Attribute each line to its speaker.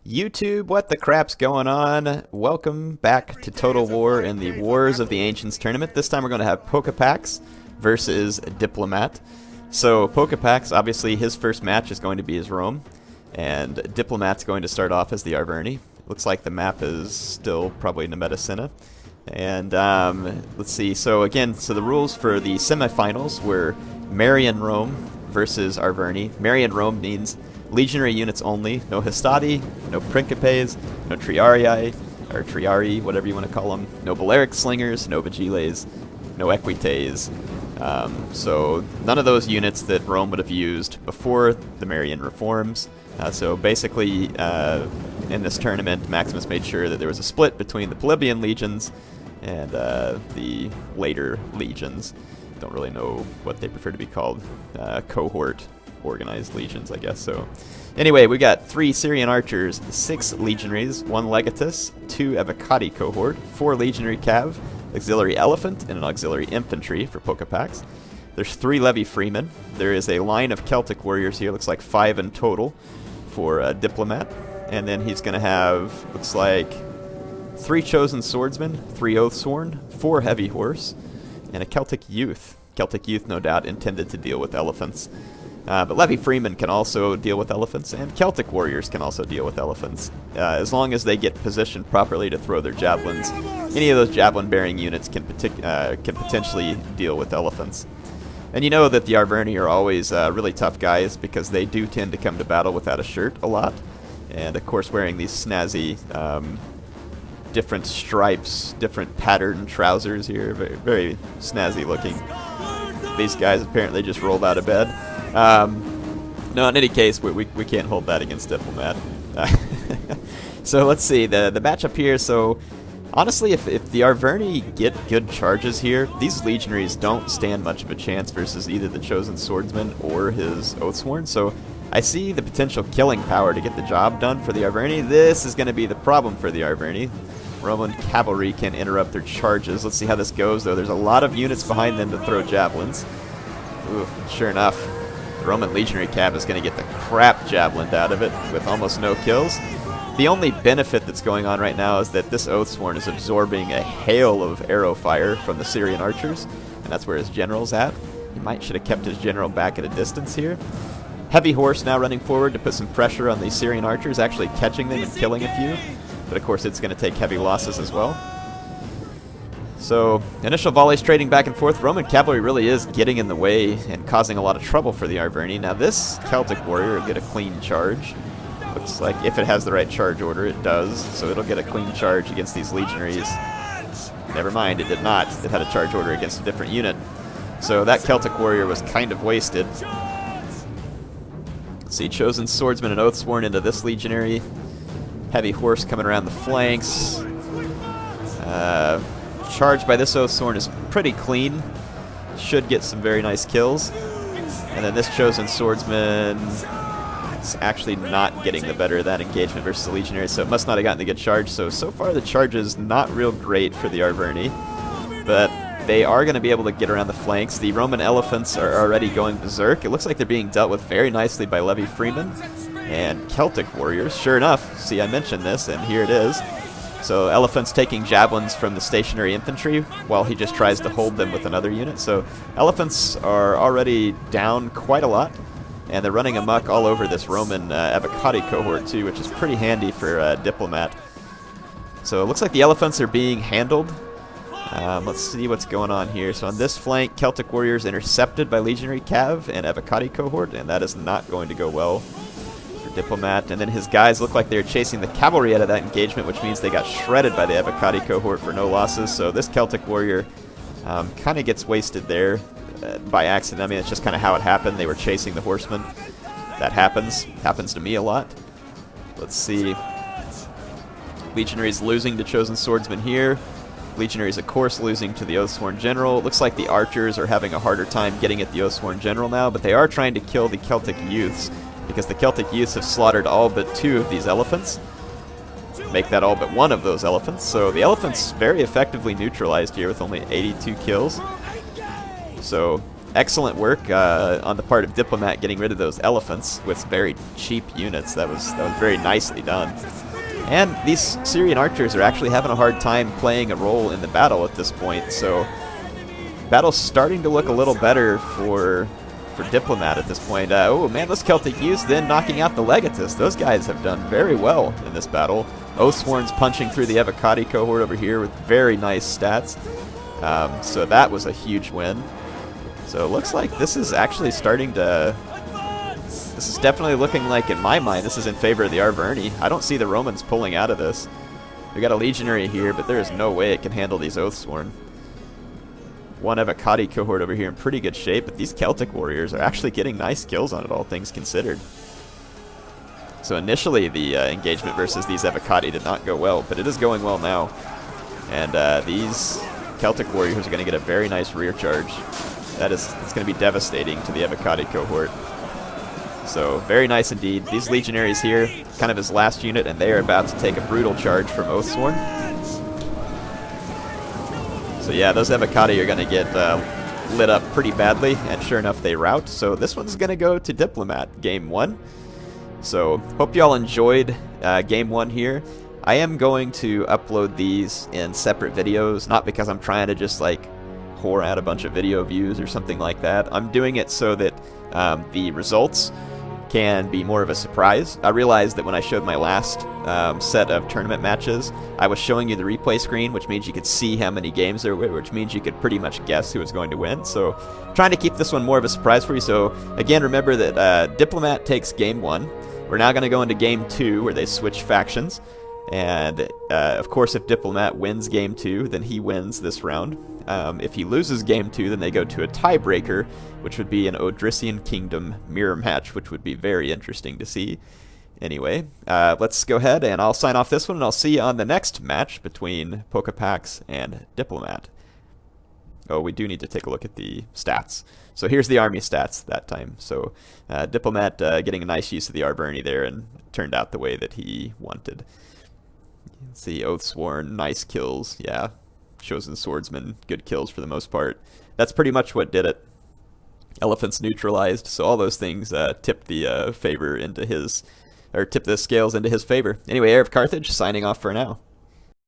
Speaker 1: YouTube, what the crap's going on? Welcome back to Total War in the Wars of the Ancients tournament. This time we're going to have Pokepax versus Diplomat. So Pokepax, obviously his first match is going to be as Rome, and Diplomat's going to start off as the Arverni. Looks like the map is still probably Nametasina. And let's see, so the rules for the semifinals were Marian Rome versus Arverni. Marian Rome means Legionary units only, no Histati, no Principes, no Triarii, or Triarii, whatever you want to call them, no Balearic Slingers, no Vigiles, no Equites. So none of those units that Rome would have used before the Marian reforms. So basically, in this tournament, Maximus made sure that there was a split between the Polybian legions and the later legions. Don't really know what they prefer to be called. Cohort organized legions, I guess. So anyway, we got 3 Syrian archers, 6 legionaries, 1 legatus, 2 evocati cohort, 4 legionary cav, auxiliary elephant, and an auxiliary infantry for Pokepax. There's 3 levy freemen. There is a line of Celtic warriors here, looks like 5 in total for Diplomat. And then he's going to have, looks like, 3 chosen swordsmen, 3 oathsworn, 4 heavy horse, and a Celtic youth. Celtic youth, no doubt, intended to deal with elephants. But Levy Freemen can also deal with elephants, and Celtic warriors can also deal with elephants, as long as they get positioned properly to throw their javelins. Any of those javelin-bearing units can potentially deal with elephants. And you know that the Arverni are always really tough guys, because they do tend to come to battle without a shirt a lot, and of course wearing these snazzy different stripes, different pattern trousers here, very, very snazzy looking. These guys apparently just rolled out of bed. No, in any case, we can't hold that against Diplomat. So let's see, the matchup here. So honestly, if the Arverni get good charges here, these legionaries don't stand much of a chance versus either the chosen swordsman or his oathsworn. So I see the potential killing power to get the job done for the Arverni. This is going to be the problem for the Arverni. Roman cavalry can interrupt their charges. Let's see how this goes, though. There's a lot of units behind them to throw javelins. Ooh, sure enough, the Roman legionary cav is going to get the crap javelined out of it with almost no kills. The only benefit that's going on right now is that this oathsworn is absorbing a hail of arrow fire from the Syrian archers, and that's where his general's at. He should have kept his general back at a distance here. Heavy horse now running forward to put some pressure on the Syrian archers, actually catching them and killing a few. But of course it's going to take heavy losses as well. So initial volleys trading back and forth. Roman cavalry really is getting in the way and causing a lot of trouble for the Arverni. Now this Celtic warrior will get a clean charge. Looks like if it has the right charge order, it does. So it'll get a clean charge against these legionaries. Never mind, it did not. It had a charge order against a different unit. So that Celtic warrior was kind of wasted. See, chosen swordsman and oathsworn into this legionary. Heavy horse coming around the flanks. Charge by this oathsworn is pretty clean. Should get some very nice kills. And then this chosen swordsman is actually not getting the better of that engagement versus the legionary, so it must not have gotten the good charge. So far the charge is not real great for the Arverni, but they are going to be able to get around the flanks. The Roman elephants are already going berserk. It looks like they're being dealt with very nicely by Levy Freemen and Celtic warriors. Sure enough, see, I mentioned this, and here it is. So elephants taking javelins from the stationary infantry while he just tries to hold them with another unit. So elephants are already down quite a lot, and they're running amok all over this Roman evocati cohort too, which is pretty handy for Diplomat. So it looks like the elephants are being handled. Let's see what's going on here. So on this flank, Celtic warriors intercepted by legionary cav and evocati cohort, and that is not going to go well for Diplomat. And then his guys look like they're chasing the cavalry out of that engagement, which means they got shredded by the evocati cohort for no losses. So this Celtic warrior kind of gets wasted there by accident. I mean, it's just kind of how it happened. They were chasing the horsemen. That happens to me a lot. Let's see. Legionaries losing to chosen swordsman here. Legionaries, of course, losing to the Oathsworn General. It looks like the archers are having a harder time getting at the Oathsworn General now, but they are trying to kill the Celtic youths, because the Celtic youths have slaughtered all but 2 of these elephants. Make that all but 1 of those elephants. So the elephants very effectively neutralized here with only 82 kills. So excellent work on the part of Diplomat getting rid of those elephants with very cheap units. That was very nicely done. And these Syrian archers are actually having a hard time playing a role in the battle at this point, so battle's starting to look a little better for Diplomat at this point. Oh man, those Celtic youths then knocking out the Legatus. Those guys have done very well in this battle. Oathsworn's punching through the Evocati cohort over here with very nice stats. So that was a huge win. So it looks like this is actually starting to... This is definitely looking like, in my mind, this is in favor of the Arverni. I don't see the Romans pulling out of this. We got a Legionary here, but there is no way it can handle these Oathsworn. One Evocati cohort over here in pretty good shape, but these Celtic warriors are actually getting nice kills on it, all things considered. So initially the engagement versus these Evocati did not go well, but it is going well now. And these Celtic warriors are going to get a very nice rear charge. It's going to be devastating to the Evocati cohort. So very nice indeed. These Legionaries here, kind of his last unit, and they are about to take a brutal charge from Oathsworn. So yeah, those Evocati are going to get lit up pretty badly, and sure enough they rout. So this one's going to go to Diplomat, game 1. So hope you all enjoyed game 1 here. I am going to upload these in separate videos, not because I'm trying to just like whore out a bunch of video views or something like that. I'm doing it so that the results can be more of a surprise. I realized that when I showed my last set of tournament matches, I was showing you the replay screen, which means you could see how many games there were, which means you could pretty much guess who was going to win. So trying to keep this one more of a surprise for you. So again, remember that Diplomat takes game 1. We're now going to go into game 2 where they switch factions. And of course, if Diplomat wins game 2, then he wins this round. If he loses game 2, then they go to a tiebreaker, which would be an Odrysian Kingdom mirror match, which would be very interesting to see. Anyway, let's go ahead and I'll sign off this one, and I'll see you on the next match between Pokapax and Diplomat. Oh, we do need to take a look at the stats. So here's the army stats that time. So Diplomat getting a nice use of the Arverni there, and turned out the way that he wanted. See, Oathsworn, nice kills, yeah. Chosen Swordsman, good kills for the most part. That's pretty much what did it. Elephants neutralized, so all those things tipped the favor into his, or tipped the scales into his favor. Anyway, HeirofCarthage signing off for now.